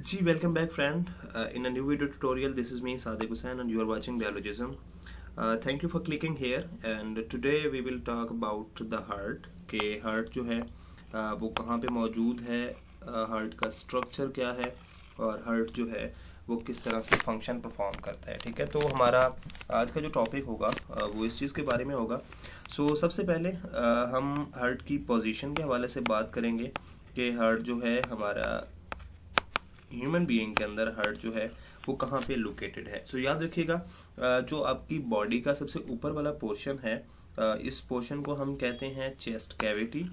Ji welcome back friend in a new video tutorial. This is me Sadiq Hussain and you are watching Biologism. Thank you for clicking here and today we will talk about the heart के heart जो है वो कहाँ पे मौजूद है, heart का structure क्या है और heart जो है वो किस तरह से फंक्शन परफॉर्म करता है। ठीक है, तो हमारा आज का जो टॉपिक होगा वो इस चीज़ के बारे में होगा। सबसे पहले हम हार्ट की पोजीशन के हवाले से बात करेंगे कि हार्ट जो है हमारा ह्यूमन बीइंग के अंदर हार्ट जो है वो कहाँ पे लोकेटेड है। याद रखिएगा, जो आपकी बॉडी का सबसे ऊपर वाला पोर्शन है, इस पोर्शन को हम कहते हैं चेस्ट कैविटी।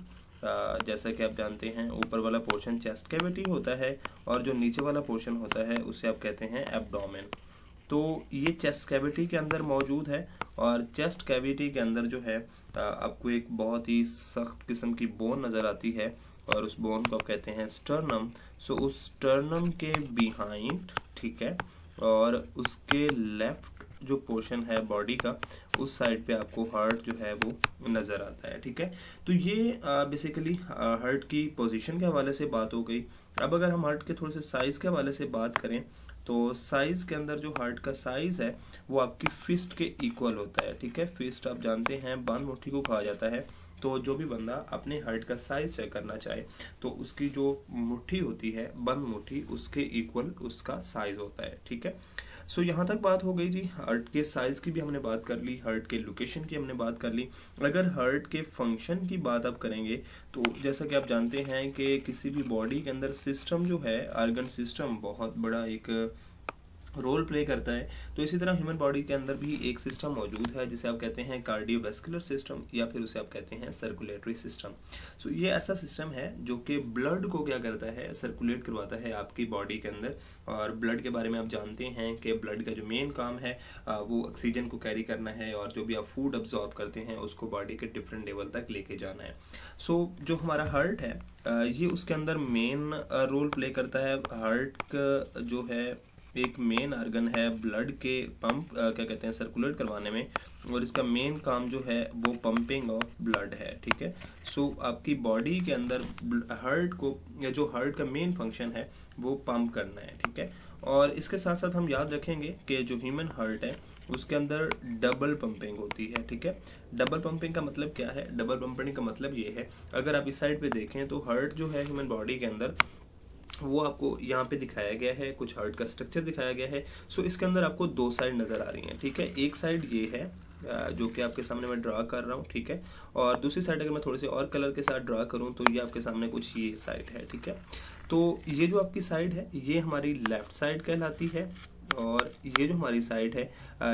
जैसा कि आप जानते हैं ऊपर वाला पोर्शन चेस्ट कैविटी होता है और जो नीचे वाला पोर्शन होता है उसे आप कहते हैं एब्डोमेन। तो ये चेस्ट कैविटी के अंदर मौजूद है और चेस्ट कैविटी के अंदर जो है आपको एक बहुत ही सख्त किस्म की बोन नज़र आती है और उस बोन को आप कहते हैं स्टर्नम। उस स्टर्नम के बिहाइंड, ठीक है, और उसके लेफ्ट जो पोर्शन है बॉडी का उस साइड पे आपको हार्ट जो है वो नज़र आता है। ठीक है, तो ये बेसिकली हार्ट की पोजीशन के हवाले से बात हो गई। अब अगर हम हार्ट के थोड़े से साइज़ के हवाले से बात करें तो साइज़ के अंदर जो हार्ट का साइज़ है वो आपकी फिस्ट के इक्वल होता है। ठीक है, फिस्ट आप जानते हैं बंद मुट्ठी को कहा जाता है। तो जो भी बंदा अपने हार्ट का साइज़ चेक करना चाहे तो उसकी जो मुट्ठी होती है, बंद मुट्ठी, उसके इक्वल उसका साइज़ होता है। ठीक है, यहाँ तक बात हो गई जी। हार्ट के साइज़ की भी हमने बात कर ली, हार्ट के लोकेशन की हमने बात कर ली। अगर हार्ट के फंक्शन की बात आप करेंगे तो जैसा कि आप जानते हैं कि किसी भी बॉडी के अंदर सिस्टम जो है, ऑर्गन सिस्टम, बहुत बड़ा एक रोल प्ले करता है। तो इसी तरह ह्यूमन बॉडी के अंदर भी एक सिस्टम मौजूद है जिसे आप कहते हैं कार्डियोवैस्कुलर सिस्टम या फिर उसे आप कहते हैं सर्कुलेटरी सिस्टम। ये ऐसा सिस्टम है जो कि ब्लड को क्या करता है, सर्कुलेट करवाता है आपकी बॉडी के अंदर। और ब्लड के बारे में आप जानते हैं कि ब्लड का जो मेन काम है वो ऑक्सीजन को कैरी करना है और जो भी आप फूड अब्जॉर्ब करते हैं उसको बॉडी के डिफरेंट लेवल तक लेके जाना है। जो हमारा हार्ट है ये उसके अंदर मेन रोल प्ले करता है। हार्ट का जो है एक मेन ऑर्गन है ब्लड के पंप क्या कहते हैं सर्कुलेट करवाने में, और इसका मेन काम जो है वो पंपिंग ऑफ ब्लड है। ठीक है, आपकी बॉडी के अंदर हार्ट को, या जो हार्ट का मेन फंक्शन है वो पंप करना है। ठीक है, और इसके साथ साथ हम याद रखेंगे कि जो ह्यूमन हार्ट है उसके अंदर डबल पंपिंग होती है। ठीक है, डबल पंपिंग का मतलब क्या है? डबल पंपिंग का मतलब ये है, अगर आप इस साइड पे देखें तो हार्ट जो है ह्यूमन बॉडी के अंदर वो आपको यहाँ पे दिखाया गया है, कुछ हार्ट का स्ट्रक्चर दिखाया गया है। इसके अंदर आपको दो साइड नज़र आ रही हैं। ठीक है, एक साइड ये है जो कि आपके सामने मैं ड्रा कर रहा हूँ। ठीक है, और दूसरी साइड अगर मैं थोड़े से और कलर के साथ ड्रा करूँ तो ये आपके सामने कुछ ये साइड है। ठीक है, तो ये जो आपकी साइड है ये हमारी लेफ्ट साइड कहलाती है और ये जो हमारी साइड है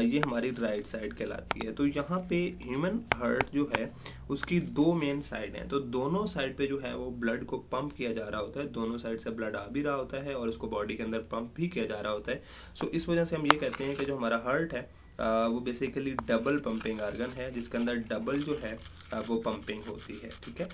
ये हमारी राइट साइड कहलाती है। तो यहाँ पे ह्यूमन हार्ट जो है उसकी दो मेन साइड हैं। तो दोनों साइड पे जो है वो ब्लड को पंप किया जा रहा होता है, दोनों साइड से ब्लड आ भी रहा होता है और उसको बॉडी के अंदर पंप भी किया जा रहा होता है। इस वजह से हम ये कहते हैं कि जो हमारा हार्ट है वो बेसिकली डबल पंपिंग ऑर्गन है जिसके अंदर डबल जो है वो पंपिंग होती है। ठीक है,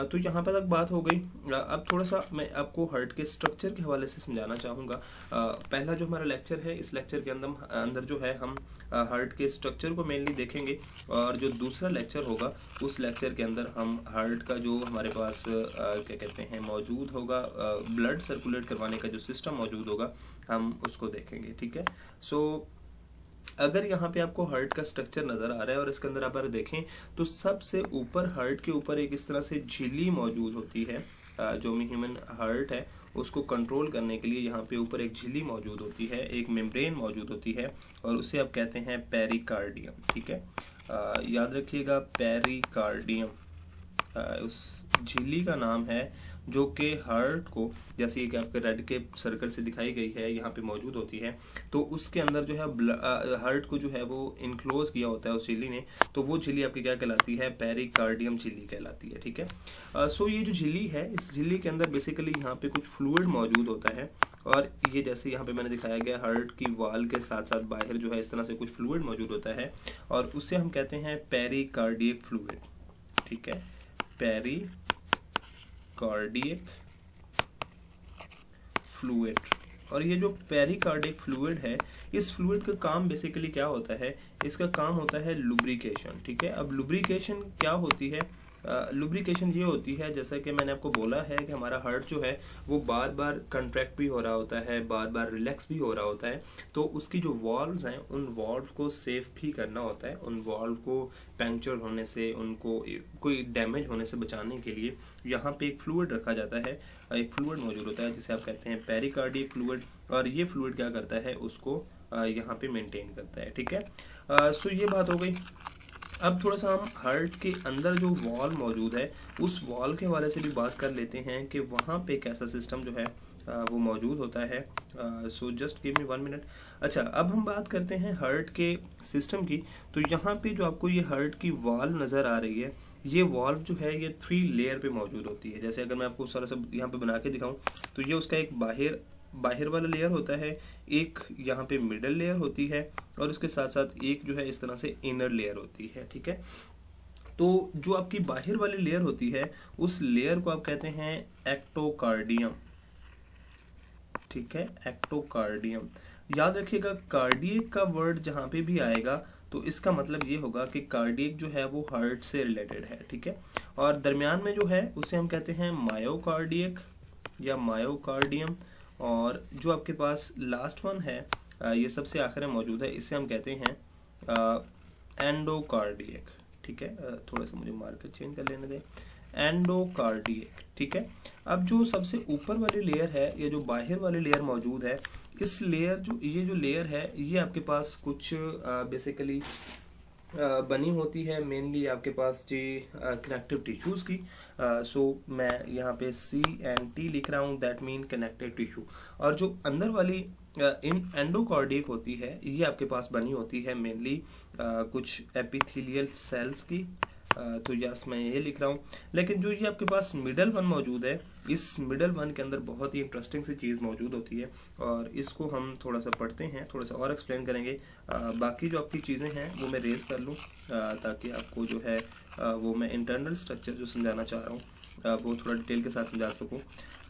तो यहाँ पर तक बात हो गई। अब थोड़ा सा मैं आपको हार्ट के स्ट्रक्चर के हवाले से समझाना चाहूँगा। पहला जो हमारा लेक्चर है, इस लेक्चर के अंदर जो है हम हार्ट के स्ट्रक्चर को मेनली देखेंगे और जो दूसरा लेक्चर होगा उस लेक्चर के अंदर हम हार्ट का जो हमारे पास क्या कहते हैं मौजूद होगा, ब्लड सर्कुलेट करवाने का जो सिस्टम मौजूद होगा हम उसको देखेंगे। ठीक है, अगर यहाँ पे आपको हार्ट का स्ट्रक्चर नज़र आ रहा है और इसके अंदर आप अगर देखें तो सबसे ऊपर हार्ट के ऊपर एक इस तरह से झिल्ली मौजूद होती है। जो ह्यूमन हार्ट है उसको कंट्रोल करने के लिए यहाँ पे ऊपर एक झिल्ली मौजूद होती है, एक मेम्ब्रेन मौजूद होती है और उसे आप कहते हैं पेरिकार्डियम। ठीक है, याद रखिएगा पेरिकार्डियम उस झिल्ली का नाम है जो कि हार्ट को, जैसे कि आपके रेड के सर्कल से दिखाई गई है, यहाँ पे मौजूद होती है। तो उसके अंदर जो है हार्ट को जो है वो इनक्लोज किया होता है उस झिल्ली ने। तो वो झिल्ली आपकी क्या कहलाती है? पेरिकार्डियम झिल्ली कहलाती है। ठीक है, ये जो झिल्ली है इस झिल्ली के अंदर बेसिकली यहाँ पे कुछ फ्लूइड मौजूद होता है और ये जैसे यहाँ पे मैंने दिखाया गया हार्ट की वाल के साथ साथ बाहर जो है इस तरह से कुछ फ्लूइड मौजूद होता है और उसे हम कहते हैं पेरिकार्डियक फ्लूइड। ठीक है, पेरिकार्डियक फ्लूइड। और ये जो पेरिकार्डिक फ्लूइड है, इस फ्लूइड का काम बेसिकली क्या होता है? इसका काम होता है लुब्रिकेशन। ठीक है, अब लुब्रिकेशन क्या होती है? लुब्रिकेशन ये होती है, जैसा कि मैंने आपको बोला है कि हमारा हार्ट जो है वो बार बार कंट्रैक्ट भी हो रहा होता है, बार बार रिलैक्स भी हो रहा होता है, तो उसकी जो वॉल्व्स हैं उन वॉल्व को सेफ भी करना होता है, उन वॉल्व को पंक्चर होने से, उनको कोई डैमेज होने से बचाने के लिए यहाँ पे एक फ्लूइड रखा जाता है, एक फ्लूइड मौजूद होता है जिसे आप कहते हैं पेरिकार्डिक फ्लूइड, और ये फ्लूइड क्या करता है, उसको यहाँ पे मेंटेन करता है। ठीक है, सो ये बात हो गई। अब थोड़ा सा हम हार्ट के अंदर जो वॉल मौजूद है उस वॉल के हवाले से भी बात कर लेते हैं कि वहाँ पे कैसा सिस्टम जो है वो मौजूद होता है। So just give me 1 minute. अच्छा, अब हम बात करते हैं हार्ट के सिस्टम की। तो यहाँ पे जो आपको ये हार्ट की वॉल्व नज़र आ रही है, ये वॉल्व जो है ये 3 लेयर पे मौजूद होती है। जैसे अगर मैं आपको सारा सब यहाँ पे बना के दिखाऊं तो ये उसका एक बाहर वाला लेयर होता है, एक यहाँ पे मिडल लेयर होती है, और उसके साथ साथ एक जो है इस तरह से इनर लेयर होती है। ठीक है, तो जो आपकी बाहर वाली लेयर होती है उस लेयर को आप कहते हैं एक्टोकार्डियम। ठीक है, एक्टोकार्डियम। याद रखिएगा, कार्डियक का वर्ड जहाँ पे भी आएगा तो इसका मतलब ये होगा कि कार्डियक जो है वो हार्ट से रिलेटेड है। ठीक है, और दरमियान में जो है उसे हम कहते हैं मायोकार्डियक या मायोकार्डियम, और जो आपके पास लास्ट वन है ये सबसे आखिर में मौजूद है, इसे हम कहते हैं एंडोकार्डियक। ठीक है, थोड़ा सा मुझे मार्कर चेंज कर लेने दें, एंडोकार्डियक। ठीक है, अब जो सबसे ऊपर वाली लेयर है या जो बाहर वाली लेयर मौजूद है, इस लेयर ये जो लेयर है ये आपके पास कुछ बेसिकली बनी होती है मेनली आपके पास जी कनेक्टिव टिश्यूज़ की। सो मैं यहाँ पे CNT लिख रहा हूँ, दैट मीन कनेक्टिव टिश्यू। और जो अंदर वाली इन एंडोकार्डियक होती है ये आपके पास बनी होती है मेनली कुछ एपिथेलियल सेल्स की। तो यस मैं ये लिख रहा हूँ। लेकिन जो ये आपके पास मिडल वन मौजूद है, इस मिडल वन के अंदर बहुत ही इंटरेस्टिंग सी चीज़ मौजूद होती है, और इसको हम थोड़ा सा पढ़ते हैं, थोड़ा सा और एक्सप्लेन करेंगे। बाकी जो आपकी चीज़ें हैं वो मैं रेज कर लूँ ताकि आपको जो है वो मैं इंटरनल स्ट्रक्चर जो समझाना चाह रहा हूँ वो थोड़ा डिटेल के साथ समझा सकूँ।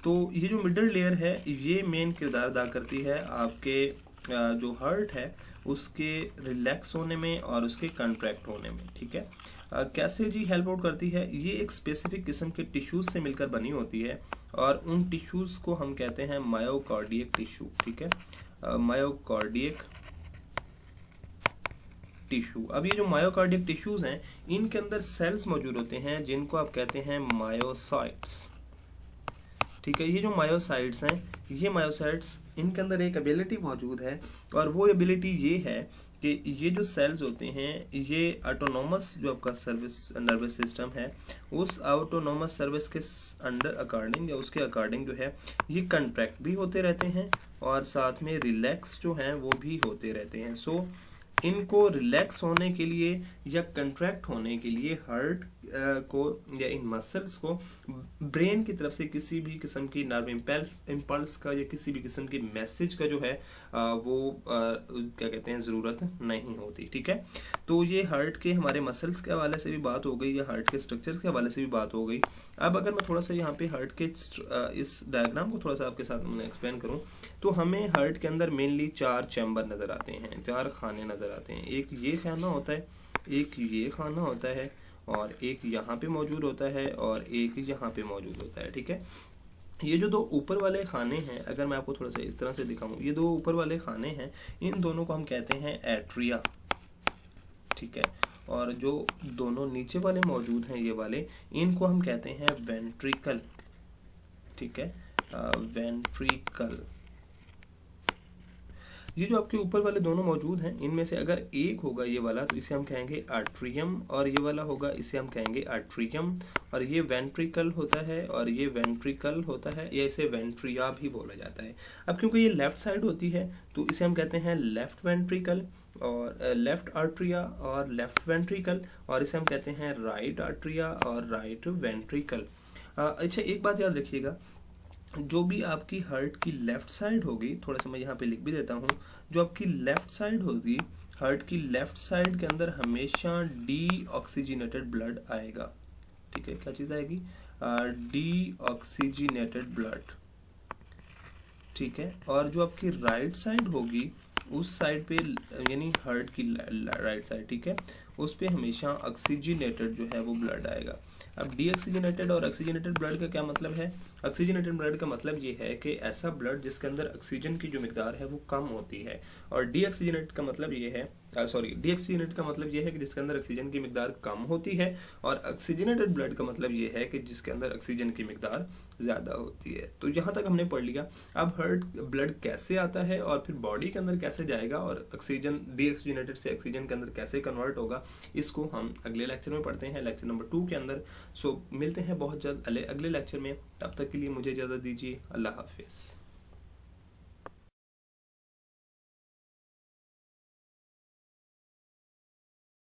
तो ये जो मिडल लेयर है ये मेन किरदार अदा करती है आपके जो हार्ट है उसके रिलैक्स होने में और उसके कंट्रैक्ट होने में। ठीक है, कैसे जी हेल्प आउट करती है, ये एक स्पेसिफिक किस्म के टिश्यूज से मिलकर बनी होती है, और उन टिश्यूज को हम कहते हैं मायोकार्डियक टिश्यू। ठीक है, मायोकार्डियक टिश्यू। अब ये जो मायोकार्डियक टिश्यूज हैं इनके अंदर सेल्स मौजूद होते हैं जिनको आप कहते हैं मायोसाइट्स। ठीक है, ये जो मायोसाइट्स हैं, ये मायोसाइट्स इनके अंदर एक एबिलिटी मौजूद है, और वो एबिलिटी ये है कि ये जो सेल्स होते हैं ये ऑटोनोमस जो आपका नर्वस सिस्टम है उस ऑटोनोमस सर्विस के अंडर अकॉर्डिंग या उसके अकॉर्डिंग जो है ये कंट्रैक्ट भी होते रहते हैं और साथ में रिलैक्स जो हैं वो भी होते रहते हैं। सो इनको रिलैक्स होने के लिए या कंट्रैक्ट होने के लिए हार्ट को या इन मसल्स को ब्रेन की तरफ से किसी भी किस्म की नर्व इम्पल्स का या किसी भी किस्म की मैसेज का जो है वो क्या कहते हैं ज़रूरत नहीं होती। ठीक है, तो ये हार्ट के हमारे मसल्स के हवाले से भी बात हो गई या हार्ट के स्ट्रक्चर्स के हवाले से भी बात हो गई। अब अगर मैं थोड़ा सा यहाँ पे हार्ट के इस डायग्राम को थोड़ा सा आपके साथ मैं एक्सप्लेन करूँ तो हमें हार्ट के अंदर मेनली 4 चैम्बर नज़र आते हैं, 4 खाने नज़र आते हैं। एक ये खाना होता है, एक ये खाना होता है, और एक यहाँ पे मौजूद होता है, और एक यहाँ पे मौजूद होता है। ठीक है, ये जो 2 ऊपर वाले खाने हैं अगर मैं आपको थोड़ा सा इस तरह से दिखाऊं, ये 2 ऊपर वाले खाने हैं इन दोनों को हम कहते हैं एट्रिया। ठीक है, और जो दोनों नीचे वाले मौजूद हैं ये वाले, इनको हम कहते हैं वेंट्रिकल। ठीक है, वेंट्रिकल। ये जो आपके ऊपर वाले दोनों मौजूद हैं इनमें से अगर एक होगा ये वाला तो इसे हम कहेंगे आर्ट्रियम, और ये वाला होगा इसे हम कहेंगे आर्ट्रियम, और ये वेंट्रिकल होता है और ये वेंट्रिकल होता है, या इसे वेंट्रिया भी बोला जाता है। अब क्योंकि ये लेफ्ट साइड होती है तो इसे हम कहते हैं लेफ्ट वेंट्रिकल और लेफ्ट आर्ट्रिया और लेफ्ट वेंट्रिकल, और इसे हम कहते हैं राइट आर्ट्रिया और राइट वेंट्रिकल। अच्छा, एक बात याद रखिएगा, जो भी आपकी हार्ट की लेफ्ट साइड होगी, थोड़ा सा मैं यहाँ पे लिख भी देता हूँ, जो आपकी लेफ्ट साइड होगी हार्ट की लेफ्ट साइड के अंदर हमेशा डीऑक्सीजनेटेड ब्लड आएगा। ठीक है, क्या चीज़ आएगी? Deoxygenated blood. ठीक है, और जो आपकी राइट साइड होगी उस साइड पे यानी हार्ट की राइट साइड, ठीक है, उस पे हमेशा ऑक्सीजनेटेड जो है वो ब्लड आएगा। अब डीऑक्सीजनेटेड और ऑक्सीजनेटेड ब्लड का क्या मतलब है? ऑक्सीजनेटेड ब्लड का मतलब ये है कि ऐसा ब्लड जिसके अंदर ऑक्सीजन की जो मिकदार है वो कम होती है, और डीऑक्सीजनेट का मतलब ये है डीऑक्सीजनेट का मतलब ये है कि जिसके अंदर ऑक्सीजन की मिकदार कम होती है, और ऑक्सीजनेटेड ब्लड का मतलब ये है कि जिसके अंदर ऑक्सीजन की मिकदार ज़्यादा होती है। तो यहाँ तक हमने पढ़ लिया। अब हर्ट ब्लड कैसे आता है और फिर बॉडी के अंदर कैसे जाएगा और ऑक्सीजन डीऑक्सीजनेटेड से ऑक्सीजन के अंदर कैसे कन्वर्ट होगा, इसको हम अगले लेक्चर में पढ़ते हैं, लेक्चर नंबर 2 के अंदर। सो मिलते हैं बहुत जल्द अगले लेक्चर में। तब तक के लिए मुझे इजाज़त दीजिए। अल्लाह हाफिज़।